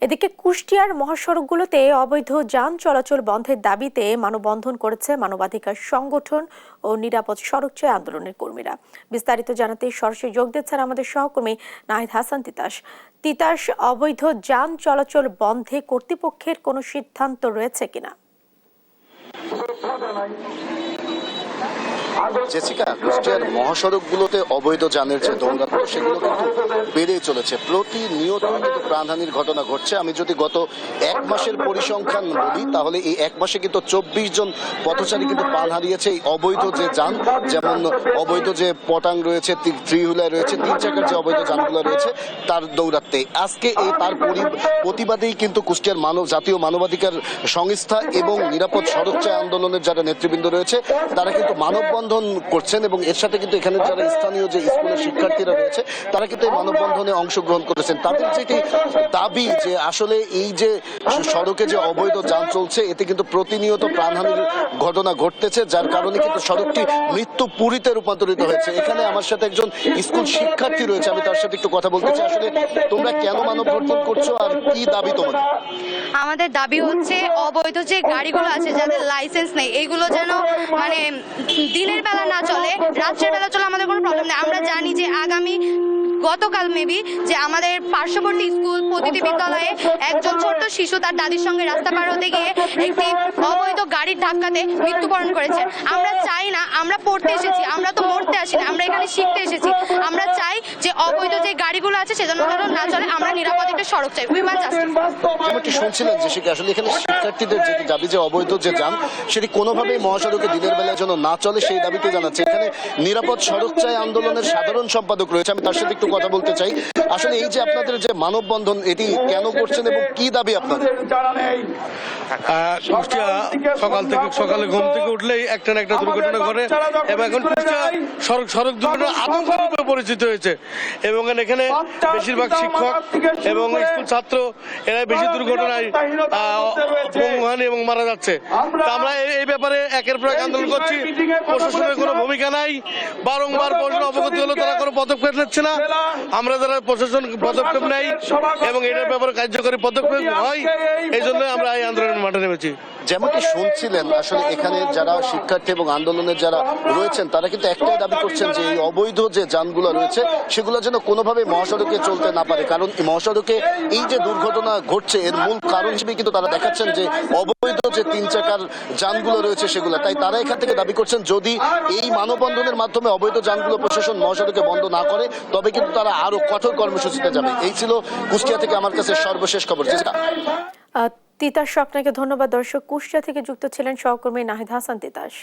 এদিকে কুষ্টিয়ার মহাসড়কগুলোতে অবৈধ যান চলাচল বন্ধের দাবিতে মানববন্ধন করেছে মানবাধিকার সংগঠন ও নিরাপদ সড়ক চাই আন্দোলনের কর্মীরা। বিস্তারিত জানাতে সরাসরি যোগ দিচ্ছেন আমাদের সহকর্মী নাহিদ হাসান তিতাস। অবৈধ যান চলাচল বন্ধে কর্তৃপক্ষের কোনো সিদ্ধান্ত রয়েছে কিনা? জেসিকা, কুষ্টিয়ার মহাসড়কগুলোতে অবৈধ যানের যে দৌরাত্ম সেগুলো কিন্তু বেড়েই চলেছে। প্রতিনিয়ত কিন্তু প্রাণহানির ঘটনা ঘটছে। আমি যদি গত এক মাসের পরিসংখ্যান বলি তাহলে এই এক মাসে কিন্তু 24 জন পথচারী কিন্তু প্রাণ হারিয়েছে এই অবৈধ যে যান, যেমন অবৈধ যে পটাং রয়েছে, থ্রি হুইলার রয়েছে, 3 চাকার যে অবৈধ যানগুলো রয়েছে তার দৌরাত্মে আজকে তার প্রতিবাদেই কিন্তু কুষ্টিয়ার জাতীয় মানবাধিকার সংস্থা এবং নিরাপদ সড়ক চাই আন্দোলনের যারা নেতৃবৃন্দ রয়েছে তারা কিন্তু মানববন্ধন করছেন এবং এর সাথে কিন্তু এখানে যারা স্থানীয় যে স্কুলের শিক্ষার্থীরা রয়েছে তারা কিন্তু এই মানববন্ধনে অংশগ্রহণ করেছেন। তাদের যেটি দাবি যে আসলে এই যে সড়কে যে অবৈধ যান চলছে এতে কিন্তু প্রতিনিয়ত প্রাণহানির ঘটনা ঘটতেছে, যার কারণে কিন্তু সড়কটি মৃত্যুপুরীতে রূপান্তরিত হয়েছে। এখানে আমার সাথে একজন স্কুল শিক্ষার্থী রয়েছে, আমি তার সাথে একটু কথা বলতে চাই। আসলে তোমরা কেন মানববন্ধন করছো আর কি দাবি তোমাদের? আমাদের দাবি হচ্ছে অবৈধ যে গাড়িগুলো আছে যাদের লাইসেন্স নেই এগুলো যেন মানে দিনের বেলা না চলে, রাত্রের বেলা চলে, আমাদের কোনো প্রবলেম নেই। আমরা জানি যে গতকাল মেবি যে আমাদের পার্শ্ববর্তী স্কুল প্রতিটি বিদ্যালয়ে একজন ছোট্ট শিশু তার দাদির সঙ্গে রাস্তা পার হতে গিয়ে একটি অবৈধ গাড়ির ধাক্কাতে মৃত্যুবরণ করেছে। আমরা চাই না, আমরা পড়তে এসেছি, আমরা তো মরতে আসি না, আমরা এখানে শিখতে এসেছি। আমরা চাই যে অবৈধ যে গাড়িগুলো আছে সেজন্য না চলে, আমরা নিরাপদ একটা সড়ক চাই। We want justice. যেমনটি শুনছিলেন যে আসলে এখানে শিক্ষার্থীদের যে দাবি যে অবৈধ যে যান সেটি কোনোভাবেই মহাসড়কে দিনের বেলায় যেন না চলে সেই দাবিতে জানাচ্ছে। এখানে নিরাপদ সড়ক চাই আন্দোলনের সাধারণ সম্পাদক রয়েছে, আমি তার সাথে একটু কথা বলতে চাই। আসলে এই যে আপনাদের যে মানববন্ধন এটি কেন করছেন এবং কি দাবি আপনাদের? কুষ্টিয়া সকালে ঘুম থেকে উঠলেই একটা না একটা দুর্ঘটনা ঘটে এবং এখন কুষ্টিয়া সড়ক দুর্ঘটনা আতঙ্ক রূপে পরিচিত হয়েছে এবং এখানে বেশিরভাগ শিক্ষক এবং স্কুল ছাত্র এরা বেশি দুর্ঘটনায় পঙ্গুহানি এবং মারা যাচ্ছে। আমরা এই ব্যাপারে একের পর এক আন্দোলন করছি। প্রশাসনের কোনো ভূমিকা নাই, বারংবার প্রশ্ন অবগত হলো তারা কোনো পদক্ষেপ নিচ্ছে না। আমরা যারা প্রশাসন পদক্ষেপ নেই এবং এটার ব্যাপারে কার্যকরী পদক্ষেপ হয় এই জন্য আমরা এই আন্দোলনের মাঠে নেমেছি। যেমনটি শুনছিলেন আসলে এখানে যারা শিক্ষার্থী এবং আন্দোলনের যারা রয়েছেন তারা কিন্তু একটাই দাবি করছেন যে এই অবৈধ যে যানগুলো রয়েছে সেগুলো যেন কোনোভাবে মহাসড়কে চলতে না পারে, কারণ মহাসড়কে এই যে দুর্ঘটনা ঘটছে এর মূল কারণ হিসেবে কিন্তু তারা দেখাচ্ছেন যে অবৈধ যে 3 চাকার যানগুলো রয়েছে সেগুলো। তাই তারা এখান থেকে দাবি করছেন যদি এই মানববন্ধনের মাধ্যমে অবৈধ যানগুলো প্রশাসন মহাসড়কে বন্ধ না করে তবে কিন্তু তারা আরো কঠোর কর্মসূচিতে যাবে। এই ছিল কুষ্টিয়া থেকে আমার কাছে সর্বশেষ খবর। তিতাস, আপনাকে ধন্যবাদ। দর্শক, কুষ্টিয়া থেকে যুক্ত ছিলেন সহকর্মী নাহিদ হাসান তিতাস।